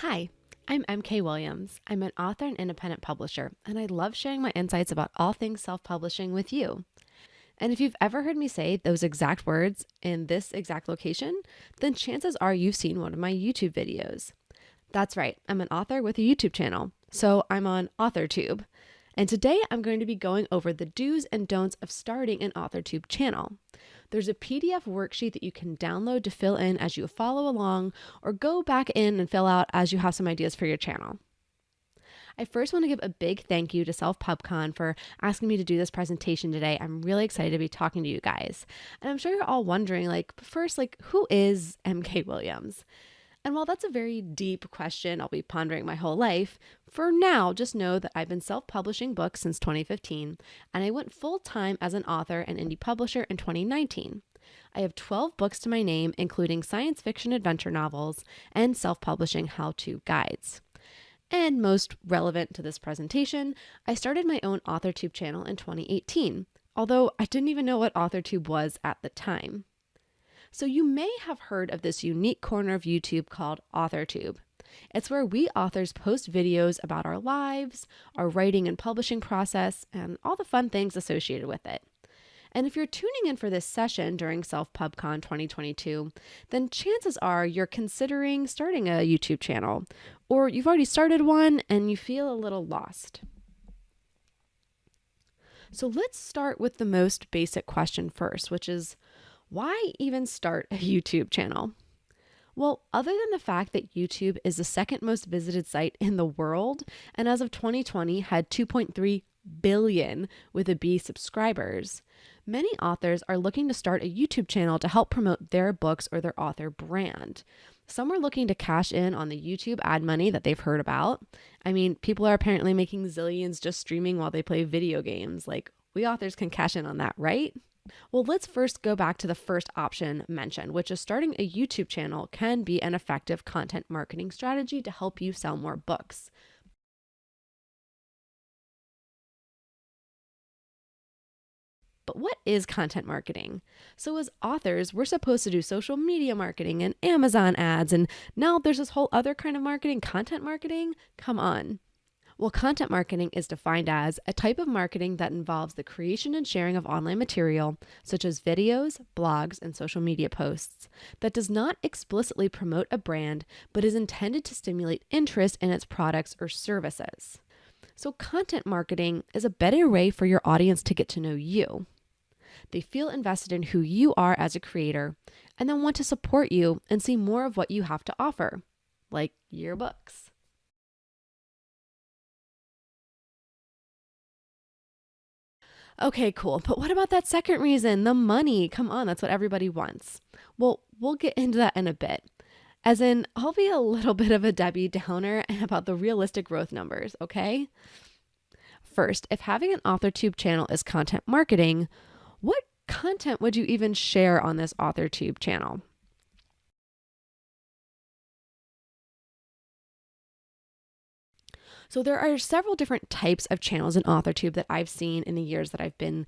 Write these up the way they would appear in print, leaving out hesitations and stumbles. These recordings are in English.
Hi, I'm MK Williams. I'm an author and independent publisher, and I love sharing my insights about all things self-publishing with you. And if you've ever heard me say those exact words in this exact location, then chances are you've seen one of my YouTube videos. That's right, I'm an author with a YouTube channel, so I'm on AuthorTube. And today I'm going to be going over the do's and don'ts of starting an AuthorTube channel. There's a PDF worksheet that you can download to fill in as you follow along, or go back in and fill out as you have some ideas for your channel. I first want to give a big thank you to SelfPubCon for asking me to do this presentation today. I'm really excited to be talking to you guys. And I'm sure you're all wondering, first, who is MK Williams? And while that's a very deep question I'll be pondering my whole life, for now, just know that I've been self-publishing books since 2015, and I went full-time as an author and indie publisher in 2019. I have 12 books to my name, including science fiction adventure novels and self-publishing how-to guides. And most relevant to this presentation, I started my own AuthorTube channel in 2018, although I didn't even know what AuthorTube was at the time. So you may have heard of this unique corner of YouTube called AuthorTube. It's where we authors post videos about our lives, our writing and publishing process, and all the fun things associated with it. And if you're tuning in for this session during SelfPubCon 2022, then chances are you're considering starting a YouTube channel, or you've already started one and you feel a little lost. So let's start with the most basic question first, which is, why even start a YouTube channel? Well, other than the fact that YouTube is the second most visited site in the world, and as of 2020 had 2.3 billion with a B subscribers, many authors are looking to start a YouTube channel to help promote their books or their author brand. Some are looking to cash in on the YouTube ad money that they've heard about. I mean, people are apparently making zillions just streaming while they play video games. We authors can cash in on that, right? Well, let's first go back to the first option mentioned, which is starting a YouTube channel can be an effective content marketing strategy to help you sell more books. But what is content marketing? So as authors, we're supposed to do social media marketing and Amazon ads, and now there's this whole other kind of marketing, content marketing? Come on. Well, content marketing is defined as a type of marketing that involves the creation and sharing of online material, such as videos, blogs, and social media posts, that does not explicitly promote a brand, but is intended to stimulate interest in its products or services. So content marketing is a better way for your audience to get to know you. They feel invested in who you are as a creator, and then want to support you and see more of what you have to offer, like your books. Okay, cool. But what about that second reason, the money? Come on, that's what everybody wants. Well, we'll get into that in a bit. As in, I'll be a little bit of a Debbie Downer about the realistic growth numbers, okay? First, if having an AuthorTube channel is content marketing, what content would you even share on this AuthorTube channel? So there are several different types of channels in AuthorTube that I've seen in the years that I've been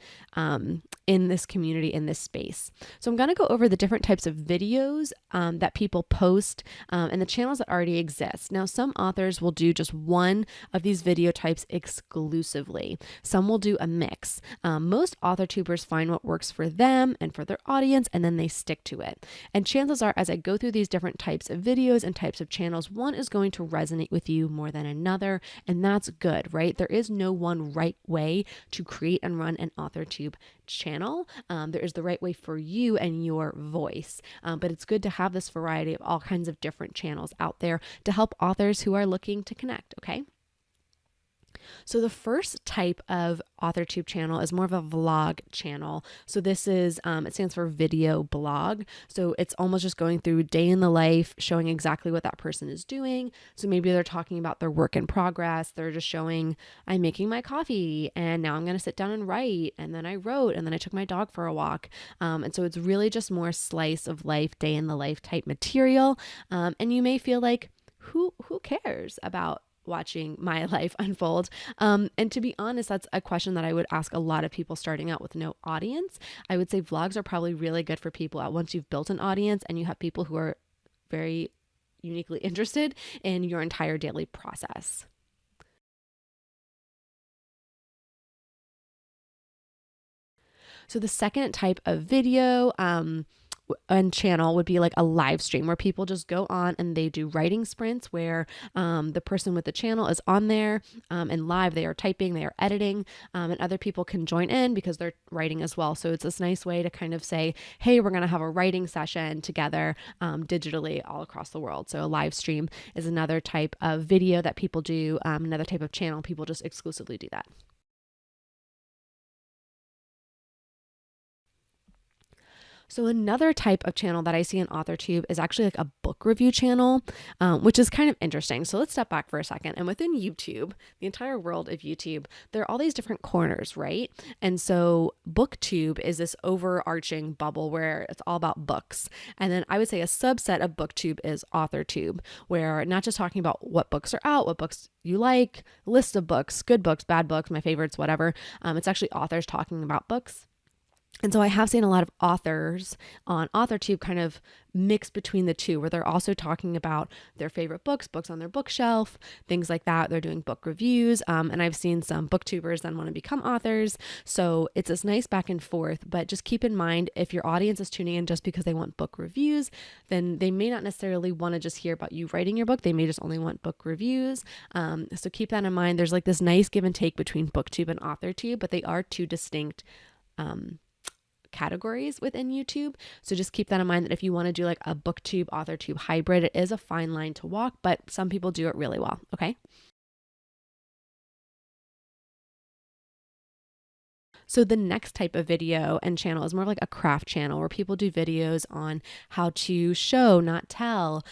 in this community, in this space. So I'm going to go over the different types of videos that people post and the channels that already exist. Now, some authors will do just one of these video types exclusively. Some will do a mix. Most AuthorTubers find what works for them and for their audience, and then they stick to it. And chances are, as I go through these different types of videos and types of channels, one is going to resonate with you more than another. And that's good, right? There is no one right way to create and run an AuthorTube channel. There is the right way for you and your voice. But it's good to have this variety of all kinds of different channels out there to help authors who are looking to connect, okay? So the first type of AuthorTube channel is more of a vlog channel. So this is, it stands for video blog. So it's almost just going through day in the life, showing exactly what that person is doing. So maybe they're talking about their work in progress. They're just showing, I'm making my coffee and now I'm going to sit down and write. And then I wrote and then I took my dog for a walk. And so it's really just more slice of life, day in the life type material. And you may feel like, who cares about watching my life unfold? And to be honest, that's a question that I would ask a lot of people starting out with no audience. I would say vlogs are probably really good for people once you've built an audience and you have people who are very uniquely interested in your entire daily process. So the second type of video and channel would be like a live stream where people just go on and they do writing sprints where the person with the channel is on there and live, they are typing, they are editing, and other people can join in because they're writing as well. So it's this nice way to kind of say, hey, we're going to have a writing session together digitally all across the world. So a live stream is another type of video that people do, another type of channel. People just exclusively do that. So another type of channel that I see in AuthorTube is actually like a book review channel, which is kind of interesting. So let's step back for a second. And within YouTube, the entire world of YouTube, there are all these different corners, right? And so BookTube is this overarching bubble where it's all about books. And then I would say a subset of BookTube is AuthorTube, where not just talking about what books are out, what books you like, list of books, good books, bad books, my favorites, whatever. It's actually authors talking about books. And so I have seen a lot of authors on AuthorTube kind of mix between the two, where they're also talking about their favorite books, books on their bookshelf, things like that. They're doing book reviews. And I've seen some booktubers then want to become authors. So it's this nice back and forth, but just keep in mind, if your audience is tuning in just because they want book reviews, then they may not necessarily want to just hear about you writing your book. They may just only want book reviews. So keep that in mind. There's like this nice give and take between BookTube and AuthorTube, but they are two distinct categories within YouTube. So just keep that in mind, that if you want to do like a BookTube, AuthorTube hybrid, it is a fine line to walk, but some people do it really well. Okay. So the next type of video and channel is more like a craft channel, where people do videos on how to show, not tell,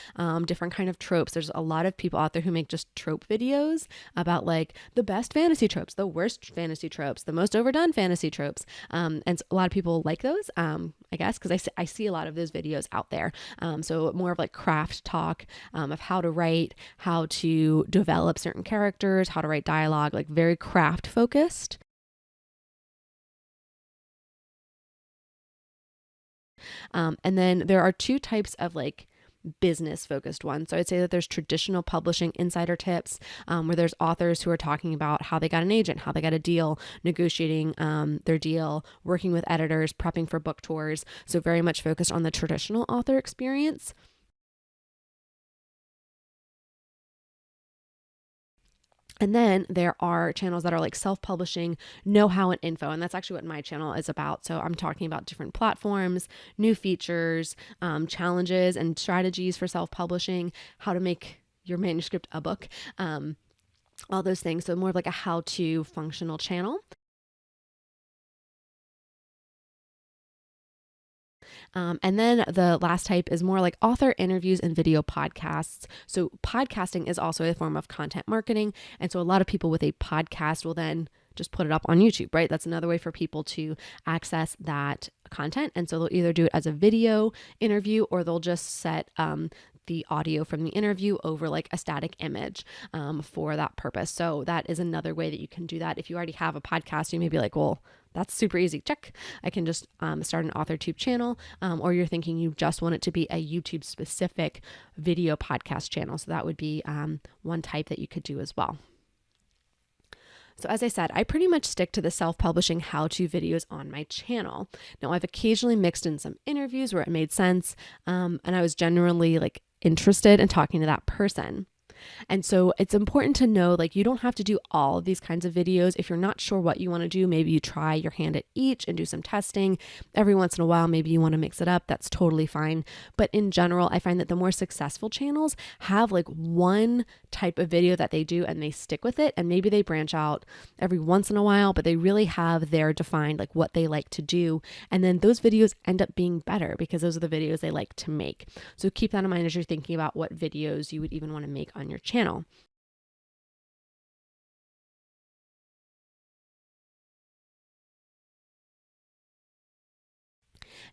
different kind of tropes. There's a lot of people out there who make just trope videos about like the best fantasy tropes, the worst fantasy tropes, the most overdone fantasy tropes. And a lot of people like those, I guess, because I see a lot of those videos out there. So more of like craft talk of how to write, how to develop certain characters, how to write dialogue, like very craft focused. And then there are two types of like business focused ones. So I'd say that there's traditional publishing insider tips, where there's authors who are talking about how they got an agent, how they got a deal, negotiating their deal, working with editors, prepping for book tours. So very much focused on the traditional author experience. And then there are channels that are like self-publishing know-how and info. And that's actually what my channel is about. So I'm talking about different platforms, new features, challenges and strategies for self-publishing, how to make your manuscript a book, all those things. So more of like a how-to functional channel. And then the last type is more like author interviews and video podcasts. So podcasting is also a form of content marketing. And so a lot of people with a podcast will then just put it up on YouTube, right? That's another way for people to access that content. And so they'll either do it as a video interview, or they'll just set the audio from the interview over like a static image for that purpose. So that is another way that you can do that. If you already have a podcast, you may be like, well, that's super easy. Check. I can just start an AuthorTube channel, or you're thinking you just want it to be a YouTube specific video podcast channel. So that would be one type that you could do as well. So as I said, I pretty much stick to the self-publishing how-to videos on my channel. Now, I've occasionally mixed in some interviews where it made sense, and I was generally like interested in talking to that person. And so it's important to know, like, you don't have to do all of these kinds of videos. If you're not sure what you want to do, maybe you try your hand at each and do some testing. Every once in a while, maybe you want to mix it up. That's totally fine. But in general, I find that the more successful channels have like one type of video that they do and they stick with it. And maybe they branch out every once in a while, but they really have their defined, like what they like to do. And then those videos end up being better because those are the videos they like to make. So keep that in mind as you're thinking about what videos you would even want to make on your channel.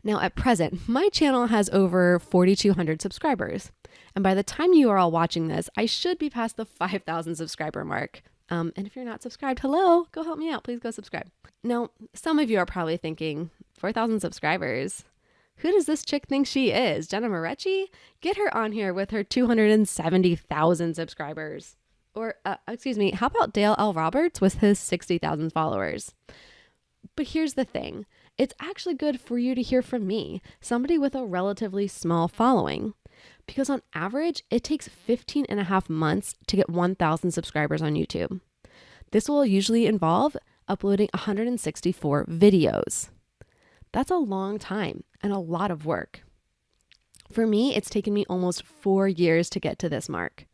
Now at present, my channel has over 4,200 subscribers. And by the time you are all watching this, I should be past the 5,000 subscriber mark. And if you're not subscribed, hello, go help me out. Please go subscribe. Now, some of you are probably thinking, 4,000 subscribers? Who does this chick think she is? Jenna Moretti? Get her on here with her 270,000 subscribers. Or, how about Dale L. Roberts with his 60,000 followers? But here's the thing. It's actually good for you to hear from me, somebody with a relatively small following. Because on average, it takes 15 and a half months to get 1,000 subscribers on YouTube. This will usually involve uploading 164 videos. That's a long time and a lot of work. For me, it's taken me almost 4 years to get to this mark.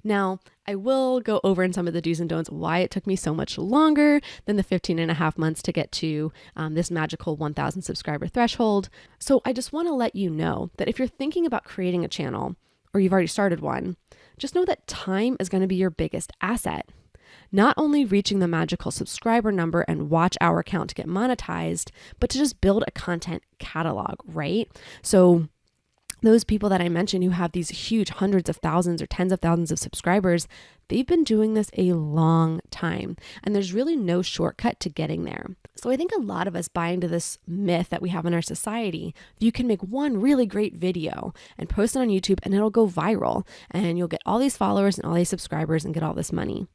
Now, I will go over in some of the do's and don'ts why it took me so much longer than the 15 and a half months to get to this magical 1,000 subscriber threshold. So I just want to let you know that if you're thinking about creating a channel or you've already started one, just know that time is going to be your biggest asset. Not only reaching the magical subscriber number and watch hour count to get monetized, but to just build a content catalog, right? So those people that I mentioned who have these huge hundreds of thousands or tens of thousands of subscribers, they've been doing this a long time, and there's really no shortcut to getting there. So I think a lot of us buy into this myth that we have in our society. You can make one really great video and post it on YouTube and it'll go viral and you'll get all these followers and all these subscribers and get all this money.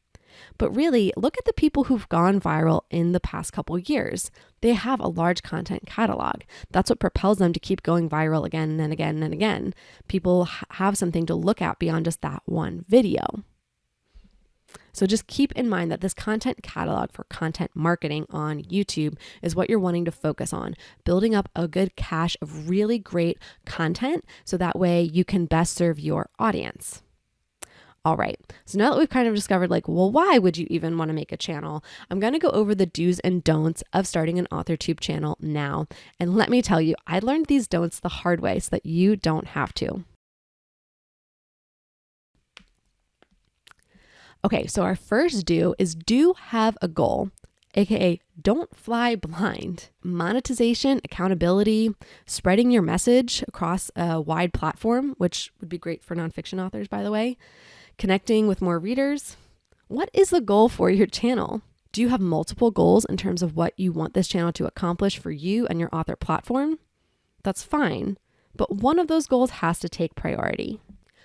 But really, look at the people who've gone viral in the past couple years. They have a large content catalog. That's what propels them to keep going viral again and again and again. People have something to look at beyond just that one video. So just keep in mind that this content catalog for content marketing on YouTube is what you're wanting to focus on, building up a good cache of really great content so that way you can best serve your audience. All right, so now that we've kind of discovered why would you even want to make a channel? I'm going to go over the do's and don'ts of starting an AuthorTube channel now. And let me tell you, I learned these don'ts the hard way so that you don't have to. Okay, so our first do is do have a goal, aka don't fly blind. Monetization, accountability, spreading your message across a wide platform, which would be great for nonfiction authors, by the way. Connecting with more readers. What is the goal for your channel? Do you have multiple goals in terms of what you want this channel to accomplish for you and your author platform? That's fine, but one of those goals has to take priority.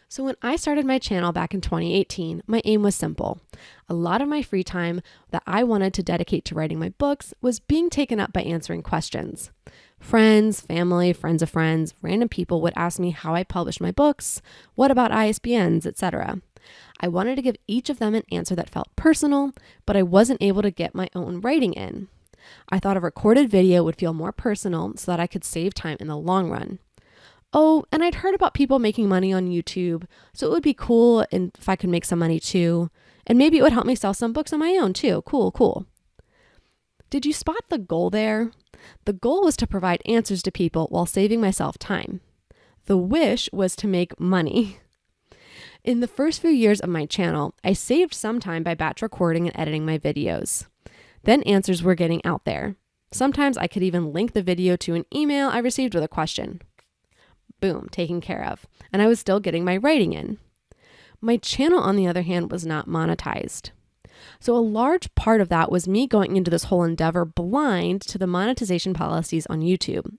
So when I started my channel back in 2018, my aim was simple. A lot of my free time that I wanted to dedicate to writing my books was being taken up by answering questions. Friends, family, friends of friends, random people would ask me how I published my books, what about ISBNs, etc. I wanted to give each of them an answer that felt personal, but I wasn't able to get my own writing in. I thought a recorded video would feel more personal so that I could save time in the long run. Oh, and I'd heard about people making money on YouTube, so it would be cool if I could make some money too. And maybe it would help me sell some books on my own too. Cool. Did you spot the goal there? The goal was to provide answers to people while saving myself time. The wish was to make money. In the first few years of my channel, I saved some time by batch recording and editing my videos. Then answers were getting out there. Sometimes I could even link the video to an email I received with a question. Boom, taken care of. And I was still getting my writing in. My channel, on the other hand, was not monetized. So a large part of that was me going into this whole endeavor blind to the monetization policies on YouTube.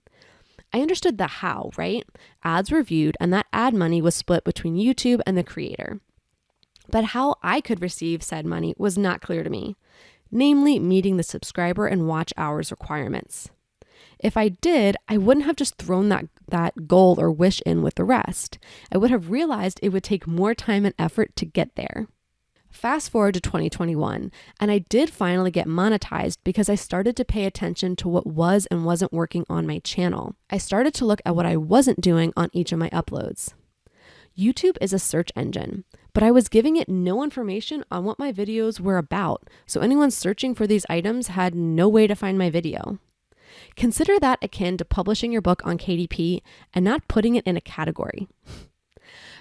I understood the how, right? Ads were viewed and that ad money was split between YouTube and the creator. But how I could receive said money was not clear to me, namely meeting the subscriber and watch hours requirements. If I did, I wouldn't have just thrown that goal or wish in with the rest. I would have realized it would take more time and effort to get there. Fast forward to 2021, and I did finally get monetized because I started to pay attention to what was and wasn't working on my channel. I started to look at what I wasn't doing on each of my uploads. YouTube is a search engine, but I was giving it no information on what my videos were about, so anyone searching for these items had no way to find my video. Consider that akin to publishing your book on KDP and not putting it in a category.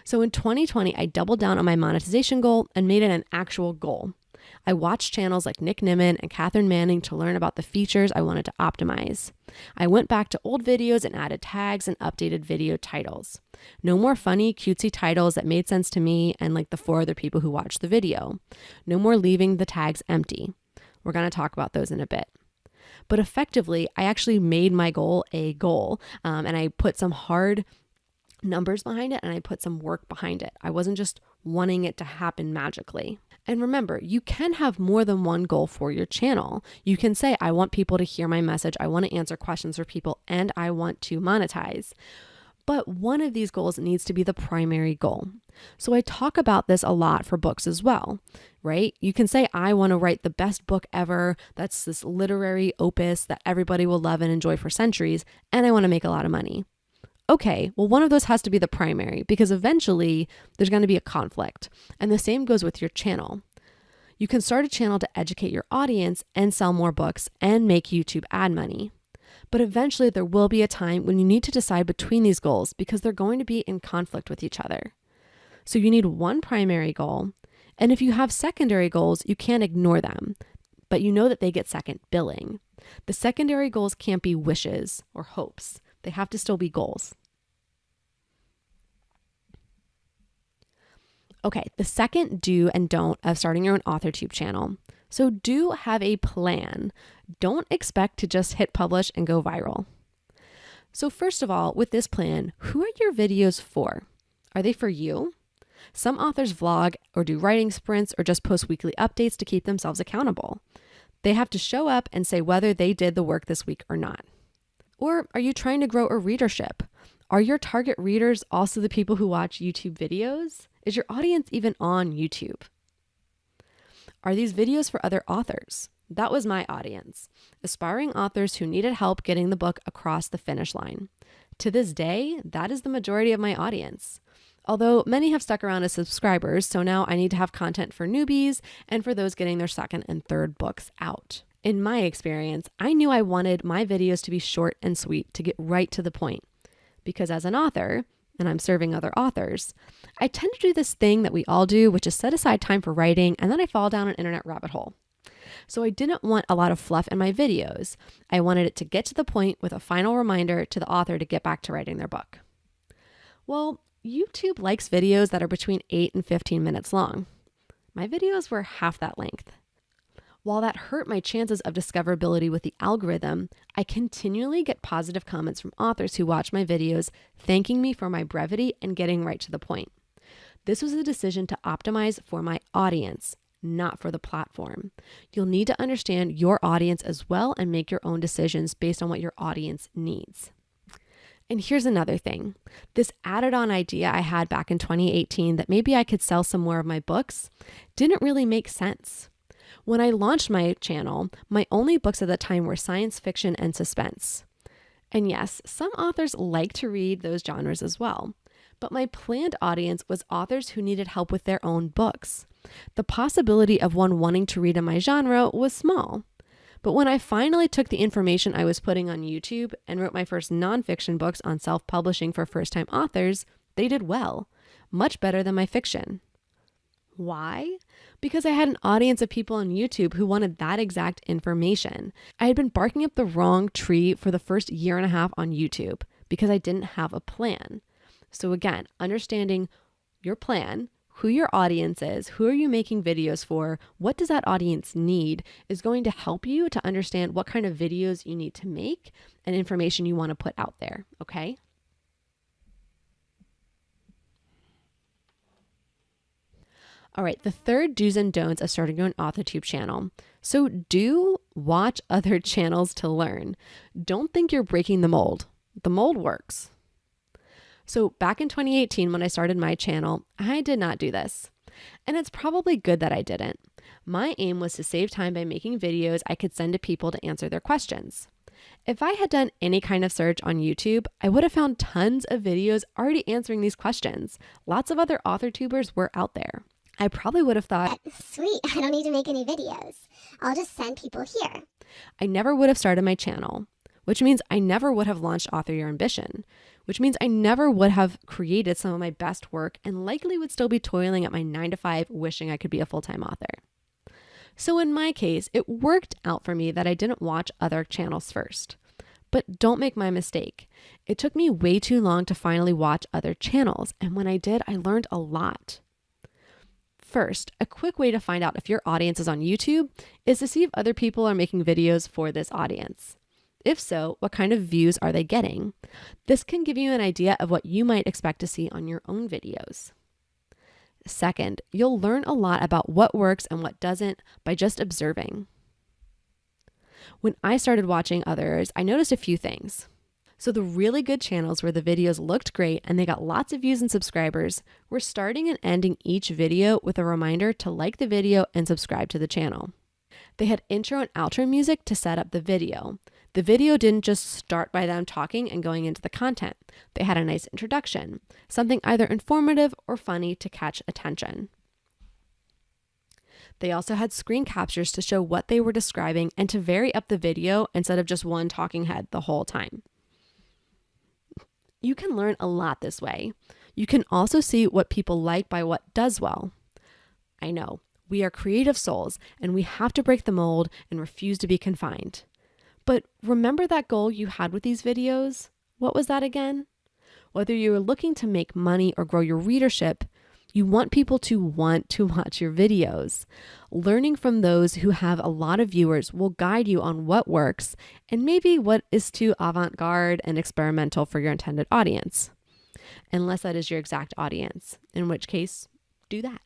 So in 2020, I doubled down on my monetization goal and made it an actual goal. I watched channels like Nick Nimmin and Catherine Manning to learn about the features I wanted to optimize. I went back to old videos and added tags and updated video titles. No more funny, cutesy titles that made sense to me and the 4 other people who watched the video. No more leaving the tags empty. We're going to talk about those in a bit. But effectively, I actually made my goal a goal, and I put some hard numbers behind it and I put some work behind it. I wasn't just wanting it to happen magically. And remember, you can have more than one goal for your channel. You can say, I want people to hear my message, I want to answer questions for people, and I want to monetize. But one of these goals needs to be the primary goal. So I talk about this a lot for books as well, right? You can say, I want to write the best book ever. That's this literary opus that everybody will love and enjoy for centuries, and I want to make a lot of money. Okay, well, one of those has to be the primary because eventually there's going to be a conflict. And the same goes with your channel. You can start a channel to educate your audience and sell more books and make YouTube ad money. But eventually there will be a time when you need to decide between these goals because they're going to be in conflict with each other. So you need one primary goal. And if you have secondary goals, you can't ignore them, but you know that they get second billing. The secondary goals can't be wishes or hopes. They have to still be goals. Okay, the second do and don't of starting your own AuthorTube channel. So do have a plan. Don't expect to just hit publish and go viral. So first of all, with this plan, who are your videos for? Are they for you? Some authors vlog or do writing sprints or just post weekly updates to keep themselves accountable. They have to show up and say whether they did the work this week or not. Or are you trying to grow a readership? Are your target readers also the people who watch YouTube videos? Is your audience even on YouTube? Are these videos for other authors? That was my audience. Aspiring authors who needed help getting the book across the finish line. To this day, that is the majority of my audience. Although many have stuck around as subscribers, so now I need to have content for newbies and for those getting their second and third books out. In my experience, I knew I wanted my videos to be short and sweet to get right to the point. Because as an author, and I'm serving other authors, I tend to do this thing that we all do, which is set aside time for writing, and then I fall down an internet rabbit hole. So I didn't want a lot of fluff in my videos. I wanted it to get to the point with a final reminder to the author to get back to writing their book. Well, YouTube likes videos that are between 8 and 15 minutes long. My videos were half that length. While that hurt my chances of discoverability with the algorithm, I continually get positive comments from authors who watch my videos, thanking me for my brevity and getting right to the point. This was a decision to optimize for my audience, not for the platform. You'll need to understand your audience as well and make your own decisions based on what your audience needs. And here's another thing. This added on idea I had back in 2018 that maybe I could sell some more of my books didn't really make sense. When I launched my channel, my only books at the time were science fiction and suspense. And yes, some authors like to read those genres as well. But my planned audience was authors who needed help with their own books. The possibility of one wanting to read in my genre was small. But when I finally took the information I was putting on YouTube and wrote my first nonfiction books on self-publishing for first-time authors, they did well, much better than my fiction. Why? Because I had an audience of people on YouTube who wanted that exact information. I had been barking up the wrong tree for the first year and a half on YouTube because I didn't have a plan. So again, understanding your plan, who your audience is, who are you making videos for, what does that audience need is going to help you to understand what kind of videos you need to make and information you want to put out there, okay? All right, the third do's and don'ts of starting your own AuthorTube channel. So do watch other channels to learn. Don't think you're breaking the mold. The mold works. So back in 2018, when I started my channel, I did not do this. And it's probably good that I didn't. My aim was to save time by making videos I could send to people to answer their questions. If I had done any kind of search on YouTube, I would have found tons of videos already answering these questions. Lots of other AuthorTubers were out there. I probably would have thought, sweet, I don't need to make any videos. I'll just send people here. I never would have started my channel, which means I never would have launched Author Your Ambition, which means I never would have created some of my best work and likely would still be toiling at my 9-to-5 wishing I could be a full-time author. So in my case, it worked out for me that I didn't watch other channels first. But don't make my mistake. It took me way too long to finally watch other channels, and when I did, I learned a lot. First, a quick way to find out if your audience is on YouTube is to see if other people are making videos for this audience. If so, what kind of views are they getting? This can give you an idea of what you might expect to see on your own videos. Second, you'll learn a lot about what works and what doesn't by just observing. When I started watching others, I noticed a few things. So the really good channels where the videos looked great and they got lots of views and subscribers were starting and ending each video with a reminder to like the video and subscribe to the channel. They had intro and outro music to set up the video. The video didn't just start by them talking and going into the content. They had a nice introduction, something either informative or funny to catch attention. They also had screen captures to show what they were describing and to vary up the video instead of just one talking head the whole time. You can learn a lot this way. You can also see what people like by what does well. I know, we are creative souls and we have to break the mold and refuse to be confined. But remember that goal you had with these videos? What was that again? Whether you're looking to make money or grow your readership, you want people to want to watch your videos. Learning from those who have a lot of viewers will guide you on what works and maybe what is too avant-garde and experimental for your intended audience. Unless that is your exact audience, in which case, do that.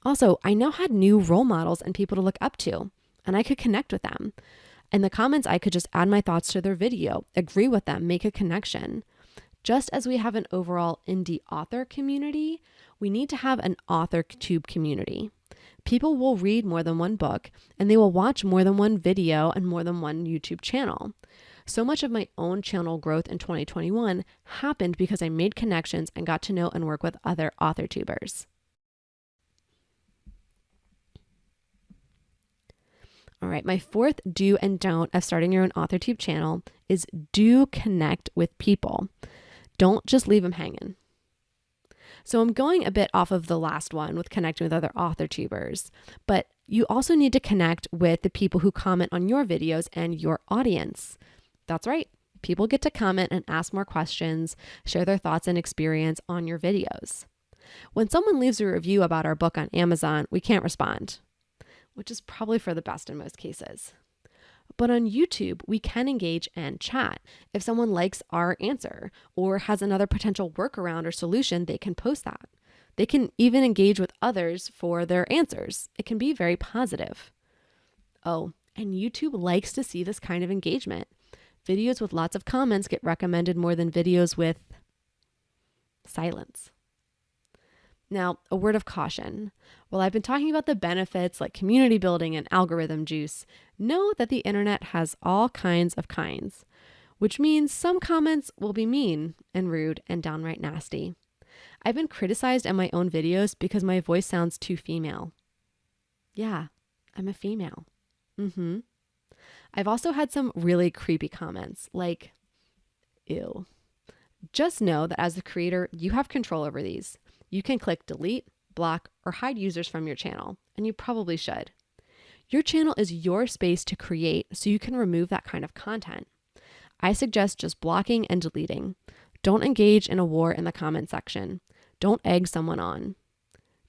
Also, I now had new role models and people to look up to, and I could connect with them. In the comments, I could just add my thoughts to their video, agree with them, make a connection. Just as we have an overall indie author community, we need to have an AuthorTube community. People will read more than one book, and they will watch more than one video and more than one YouTube channel. So much of my own channel growth in 2021 happened because I made connections and got to know and work with other AuthorTubers. All right, my fourth do and don't of starting your own AuthorTube channel is do connect with people. Don't just leave them hanging. So I'm going a bit off of the last one with connecting with other AuthorTubers, but you also need to connect with the people who comment on your videos and your audience. That's right. People get to comment and ask more questions, share their thoughts and experience on your videos. When someone leaves a review about our book on Amazon, we can't respond, which is probably for the best in most cases. But on YouTube, we can engage and chat. If someone likes our answer or has another potential workaround or solution, they can post that. They can even engage with others for their answers. It can be very positive. Oh, and YouTube likes to see this kind of engagement. Videos with lots of comments get recommended more than videos with silence. Now, a word of caution. While I've been talking about the benefits like community building and algorithm juice, know that the internet has all kinds of kinds, which means some comments will be mean and rude and downright nasty. I've been criticized in my own videos because my voice sounds too female. Yeah, I'm a female. I've also had some really creepy comments like, ew. Just know that as the creator, you have control over these. You can click delete, block, or hide users from your channel, and you probably should. Your channel is your space to create, so you can remove that kind of content. I suggest just blocking and deleting. Don't engage in a war in the comment section. Don't egg someone on.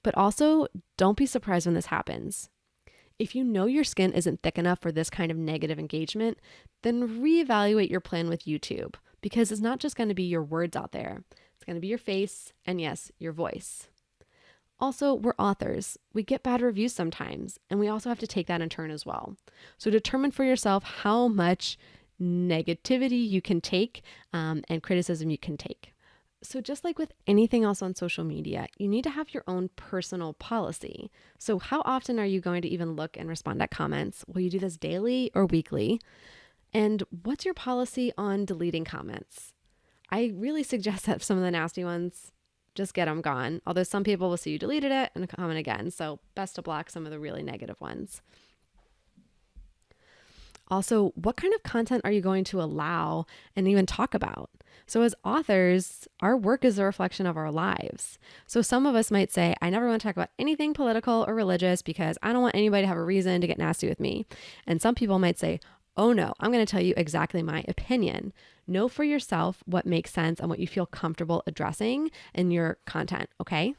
But also, don't be surprised when this happens. If you know your skin isn't thick enough for this kind of negative engagement, then reevaluate your plan with YouTube, because it's not just going to be your words out there. It's going to be your face and, yes, your voice. Also, we're authors. We get bad reviews sometimes, and we also have to take that in turn as well. So determine for yourself how much negativity you can take and criticism you can take. So just like with anything else on social media, you need to have your own personal policy. So how often are you going to even look and respond at comments? Will you do this daily or weekly? And what's your policy on deleting comments? I really suggest that some of the nasty ones, just get them gone. Although some people will see you deleted it and comment again. So best to block some of the really negative ones. Also, what kind of content are you going to allow and even talk about? So as authors, our work is a reflection of our lives. So some of us might say, I never want to talk about anything political or religious because I don't want anybody to have a reason to get nasty with me. And some people might say, oh no, I'm going to tell you exactly my opinion. Know for yourself what makes sense and what you feel comfortable addressing in your content, okay?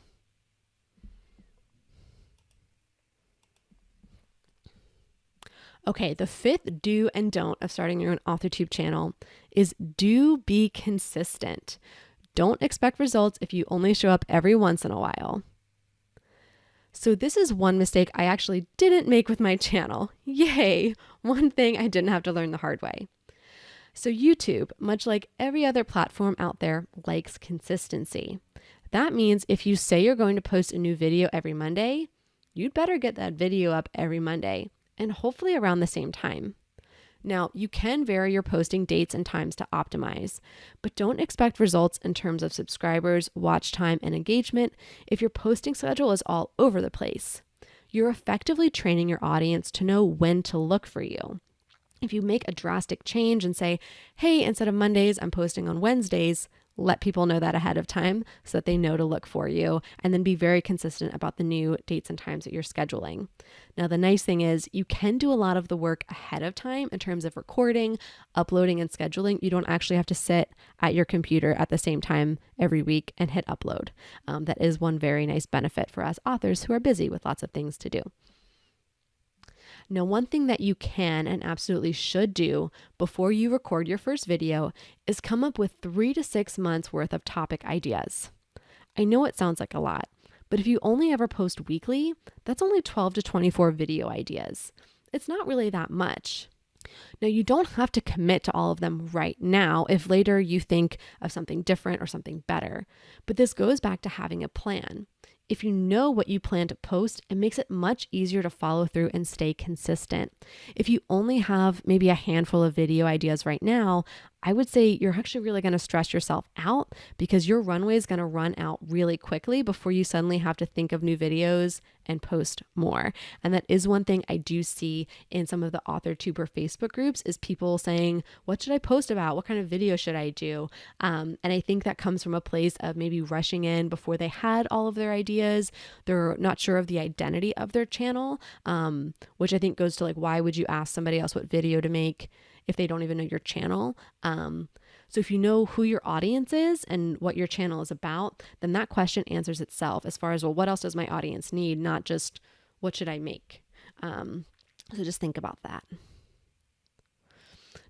Okay, the fifth do and don't of starting your own AuthorTube channel is do be consistent. Don't expect results if you only show up every once in a while. So this is one mistake I actually didn't make with my channel. Yay! One thing I didn't have to learn the hard way. So YouTube, much like every other platform out there, likes consistency. That means if you say you're going to post a new video every Monday, you'd better get that video up every Monday, and hopefully around the same time. Now, you can vary your posting dates and times to optimize, but don't expect results in terms of subscribers, watch time, and engagement if your posting schedule is all over the place. You're effectively training your audience to know when to look for you. If you make a drastic change and say, hey, instead of Mondays, I'm posting on Wednesdays, let people know that ahead of time so that they know to look for you, and then be very consistent about the new dates and times that you're scheduling. Now, the nice thing is you can do a lot of the work ahead of time in terms of recording, uploading, and scheduling. You don't actually have to sit at your computer at the same time every week and hit upload. That is one very nice benefit for us authors who are busy with lots of things to do. Now, one thing that you can and absolutely should do before you record your first video is come up with 3 to 6 months worth of topic ideas. I know it sounds like a lot, but if you only ever post weekly, that's only 12 to 24 video ideas. It's not really that much. Now, you don't have to commit to all of them right now if later you think of something different or something better, but this goes back to having a plan. If you know what you plan to post, it makes it much easier to follow through and stay consistent. If you only have maybe a handful of video ideas right now, I would say you're actually really going to stress yourself out because your runway is going to run out really quickly before you suddenly have to think of new videos and post more. And that is one thing I do see in some of the AuthorTuber Facebook groups is people saying, what should I post about? What kind of video should I do? And I think that comes from a place of maybe rushing in before they had all of their ideas. They're not sure of the identity of their channel, which I think goes to like, why would you ask somebody else what video to make if they don't even know your channel? So if you know who your audience is and what your channel is about, then that question answers itself as far as, well, what else does my audience need? Not just what should I make? So just think about that.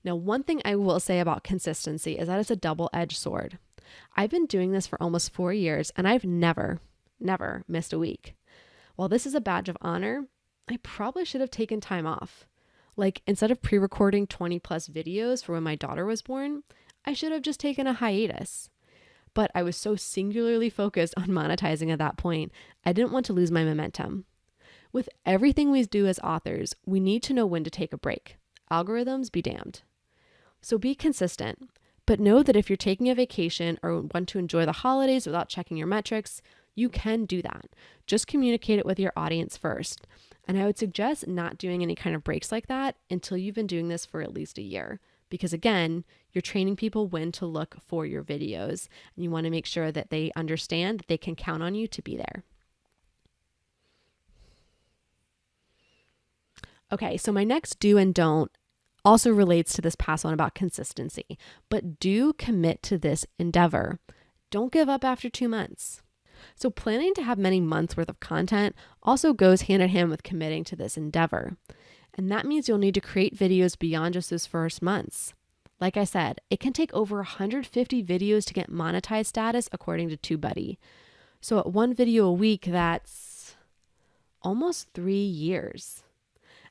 Now, one thing I will say about consistency is that it's a double-edged sword. I've been doing this for almost 4 years and I've never missed a week. While this is a badge of honor, I probably should have taken time off. Like instead of pre-recording 20 plus videos for when my daughter was born, I should have just taken a hiatus. But I was so singularly focused on monetizing at that point, I didn't want to lose my momentum. With everything we do as authors, we need to know when to take a break. Algorithms be damned. So be consistent, but know that if you're taking a vacation or want to enjoy the holidays without checking your metrics, you can do that. Just communicate it with your audience first. And I would suggest not doing any kind of breaks like that until you've been doing this for at least a year. Because again, you're training people when to look for your videos. And you want to make sure that they understand that they can count on you to be there. Okay, so my next do and don't also relates to this past one about consistency. But do commit to this endeavor. Don't give up after 2 months. So planning to have many months worth of content also goes hand in hand with committing to this endeavor. And that means you'll need to create videos beyond just those first months. Like I said, it can take over 150 videos to get monetized status according to TubeBuddy. So at 1 video a week, that's almost 3 years.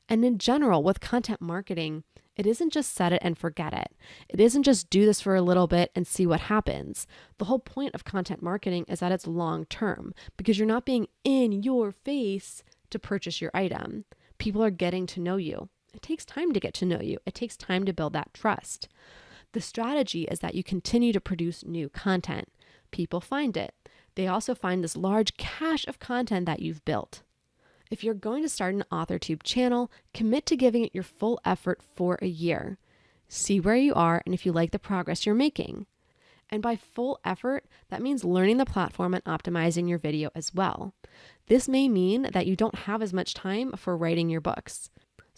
And in general, with content marketing, it isn't just set it and forget it. It isn't just do this for a little bit and see what happens. The whole point of content marketing is that it's long term because you're not being in your face to purchase your item. People are getting to know you. It takes time to get to know you. It takes time to build that trust. The strategy is that you continue to produce new content. People find it. They also find this large cache of content that you've built. If you're going to start an AuthorTube channel, commit to giving it your full effort for a year. See where you are and if you like the progress you're making. And by full effort, that means learning the platform and optimizing your video as well. This may mean that you don't have as much time for writing your books.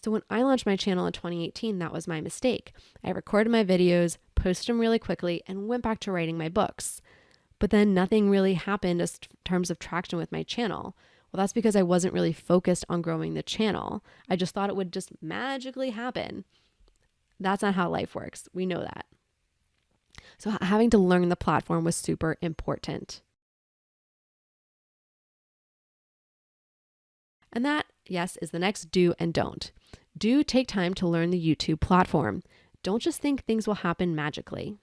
So when I launched my channel in 2018, that was my mistake. I recorded my videos, posted them really quickly, and went back to writing my books. But then nothing really happened in terms of traction with my channel. Well, that's because I wasn't really focused on growing the channel. I just thought it would just magically happen. That's not how life works. We know that. So having to learn the platform was super important. And that, yes, is the next do and don't. Do take time to learn the YouTube platform. Don't just think things will happen magically.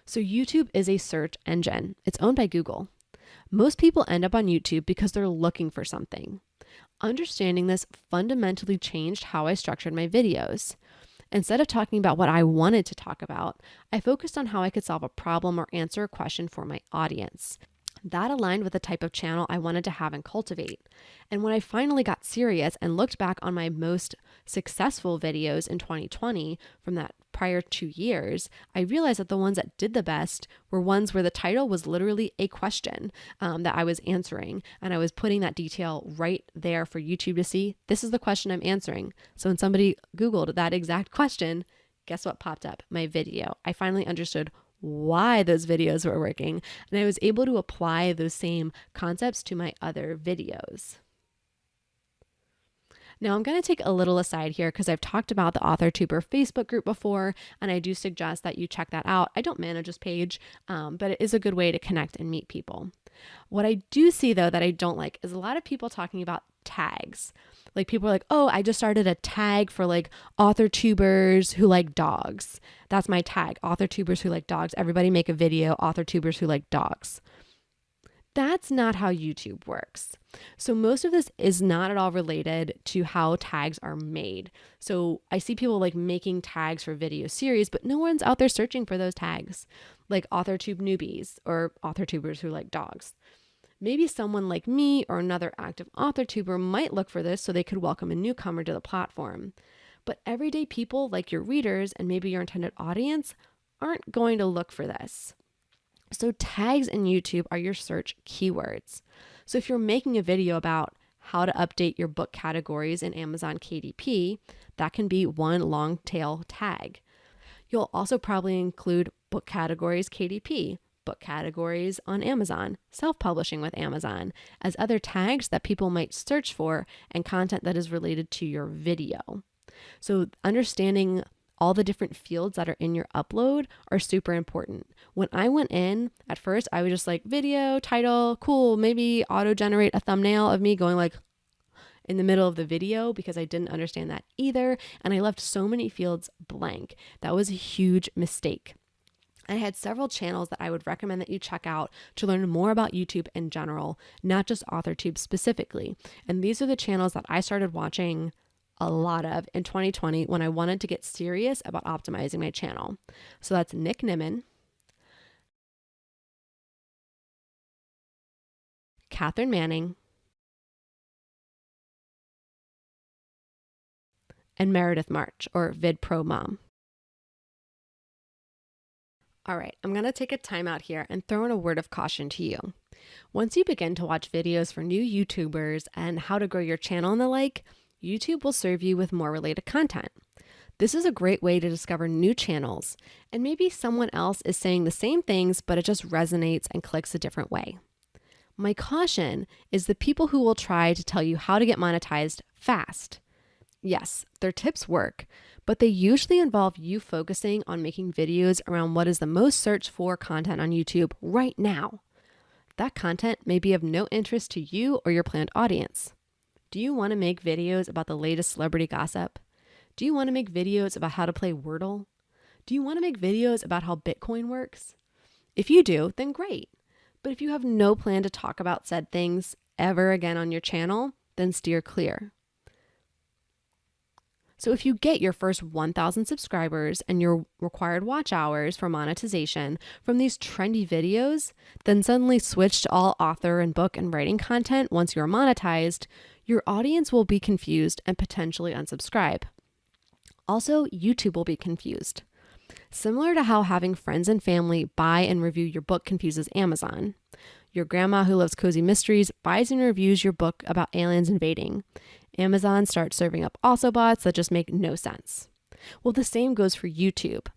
So YouTube is a search engine. It's owned by Google. Most people end up on YouTube because they're looking for something. Understanding this fundamentally changed how I structured my videos. Instead of talking about what I wanted to talk about, I focused on how I could solve a problem or answer a question for my audience. That aligned with the type of channel I wanted to have and cultivate. And when I finally got serious and looked back on my most successful videos in 2020 from that prior 2 years, I realized that the ones that did the best were ones where the title was literally a question that I was answering. And I was putting that detail right there for YouTube to see, this is the question I'm answering. So when somebody Googled that exact question, guess what popped up? My video. I finally understood why those videos were working, and I was able to apply those same concepts to my other videos. Now I'm going to take a little aside here because I've talked about the AuthorTuber Facebook group before, and I do suggest that you check that out. I don't manage this page, but it is a good way to connect and meet people. What I do see though that I don't like is a lot of people talking about tags. Like people are like, oh, I just started a tag for like AuthorTubers who like dogs. That's my tag, AuthorTubers who like dogs. Everybody make a video, AuthorTubers who like dogs. That's not how YouTube works. So most of this is not at all related to how tags are made. So I see people like making tags for video series, but no one's out there searching for those tags, like AuthorTube newbies or AuthorTubers who like dogs. Maybe someone like me or another active AuthorTuber might look for this so they could welcome a newcomer to the platform. But everyday people like your readers and maybe your intended audience aren't going to look for this. So tags in YouTube are your search keywords. So if you're making a video about how to update your book categories in Amazon KDP, that can be one long tail tag. You'll also probably include book categories KDP, book categories on Amazon, self-publishing with Amazon, as other tags that people might search for and content that is related to your video. So understanding all the different fields that are in your upload are super important. When I went in, at first, I was just like video, title, cool, maybe auto-generate a thumbnail of me going like in the middle of the video because I didn't understand that either. And I left so many fields blank. That was a huge mistake. I had several channels that I would recommend that you check out to learn more about YouTube in general, not just AuthorTube specifically. And these are the channels that I started watching a lot of in 2020 when I wanted to get serious about optimizing my channel. So that's Nick Nimmin, Catherine Manning, and Meredith March, or VidPro Mom. All right, I'm going to take a time out here and throw in a word of caution to you. Once you begin to watch videos for new YouTubers and how to grow your channel and the like, YouTube will serve you with more related content. This is a great way to discover new channels, and maybe someone else is saying the same things, but it just resonates and clicks a different way. My caution is the people who will try to tell you how to get monetized fast. Yes, their tips work, but they usually involve you focusing on making videos around what is the most searched for content on YouTube right now. That content may be of no interest to you or your planned audience. Do you want to make videos about the latest celebrity gossip? Do you want to make videos about how to play Wordle? Do you want to make videos about how Bitcoin works? If you do, then great. But if you have no plan to talk about said things ever again on your channel, then steer clear. So if you get your first 1,000 subscribers and your required watch hours for monetization from these trendy videos, then suddenly switch to all author and book and writing content once you're monetized, your audience will be confused and potentially unsubscribe. Also, YouTube will be confused. Similar to how having friends and family buy and review your book confuses Amazon. Your grandma who loves cozy mysteries buys and reviews your book about aliens invading. Amazon starts serving up also bots that just make no sense. Well, the same goes for YouTube.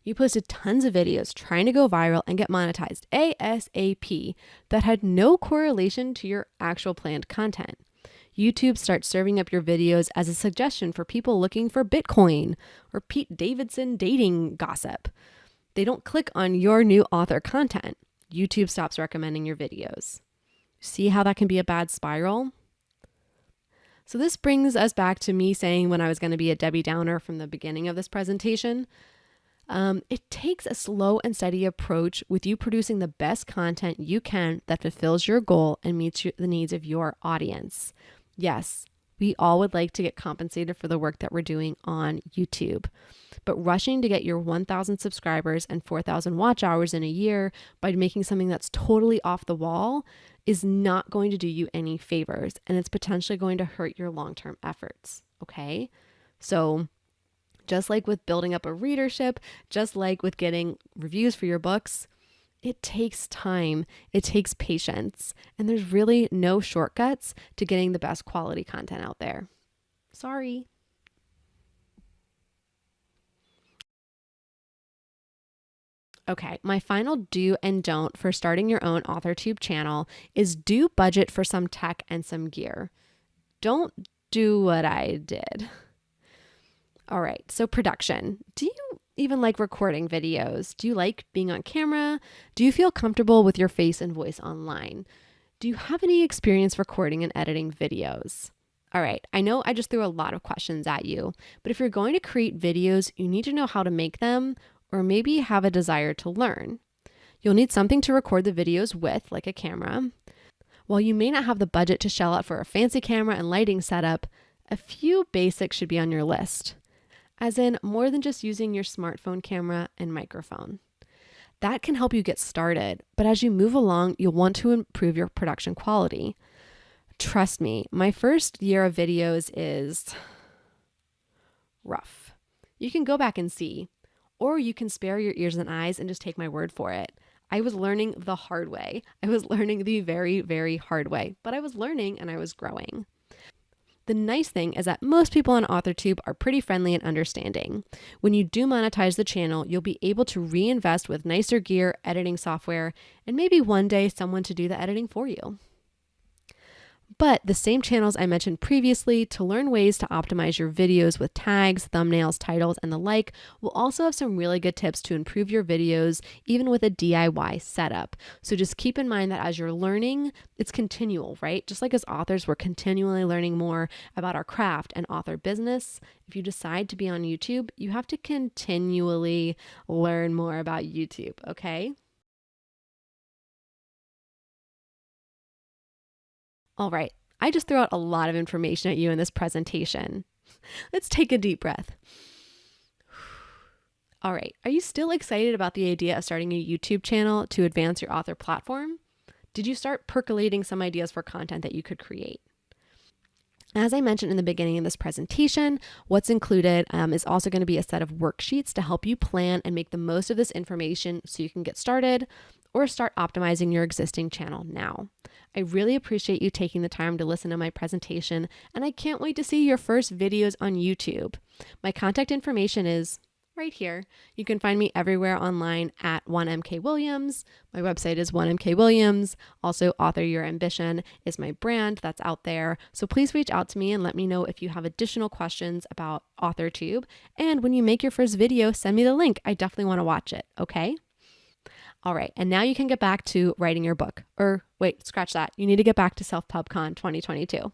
You posted tons of videos trying to go viral and get monetized ASAP that had no correlation to your actual planned content. YouTube starts serving up your videos as a suggestion for people looking for Bitcoin or Pete Davidson dating gossip. They don't click on your new author content. YouTube stops recommending your videos. See how that can be a bad spiral? So this brings us back to me saying when I was going to be a Debbie Downer from the beginning of this presentation. It takes a slow and steady approach with you producing the best content you can that fulfills your goal and meets the needs of your audience. Yes, we all would like to get compensated for the work that we're doing on YouTube, but rushing to get your 1,000 subscribers and 4,000 watch hours in a year by making something that's totally off the wall is not going to do you any favors, and it's potentially going to hurt your long-term efforts, okay? So just like with building up a readership, just like with getting reviews for your books, it takes time, it takes patience, and there's really no shortcuts to getting the best quality content out there. Sorry. Okay, my final do and don't for starting your own AuthorTube channel is do budget for some tech and some gear. Don't do what I did. All right, so production. Do you even like recording videos? Do you like being on camera? Do you feel comfortable with your face and voice online? Do you have any experience recording and editing videos? All right, I know I just threw a lot of questions at you, but if you're going to create videos, you need to know how to make them or maybe have a desire to learn. You'll need something to record the videos with, like a camera. While you may not have the budget to shell out for a fancy camera and lighting setup, a few basics should be on your list. As in more than just using your smartphone camera and microphone. That can help you get started, but as you move along, you'll want to improve your production quality. Trust me, my first year of videos is rough. You can go back and see, or you can spare your ears and eyes and just take my word for it. I was learning the hard way. I was learning the very, very hard way, but I was learning and I was growing. The nice thing is that most people on AuthorTube are pretty friendly and understanding. When you do monetize the channel, you'll be able to reinvest with nicer gear, editing software, and maybe one day someone to do the editing for you. But the same channels I mentioned previously to learn ways to optimize your videos with tags, thumbnails, titles, and the like will also have some really good tips to improve your videos even with a DIY setup. So just keep in mind that as you're learning, it's continual, right? Just like as authors, we're continually learning more about our craft and author business. If you decide to be on YouTube, you have to continually learn more about YouTube, okay? All right, I just threw out a lot of information at you in this presentation. Let's take a deep breath. All right, are you still excited about the idea of starting a YouTube channel to advance your author platform? Did you start percolating some ideas for content that you could create? As I mentioned in the beginning of this presentation, what's included is also going to be a set of worksheets to help you plan and make the most of this information so you can get started or start optimizing your existing channel now. I really appreciate you taking the time to listen to my presentation, and I can't wait to see your first videos on YouTube. My contact information is right here. You can find me everywhere online at 1mkwilliams. My website is 1mkwilliams. Also, Author Your Ambition is my brand that's out there. So please reach out to me and let me know if you have additional questions about AuthorTube. And when you make your first video, send me the link. I definitely want to watch it, okay? All right, and now you can get back to writing your book. Or wait, scratch that. You need to get back to SelfPubCon 2022.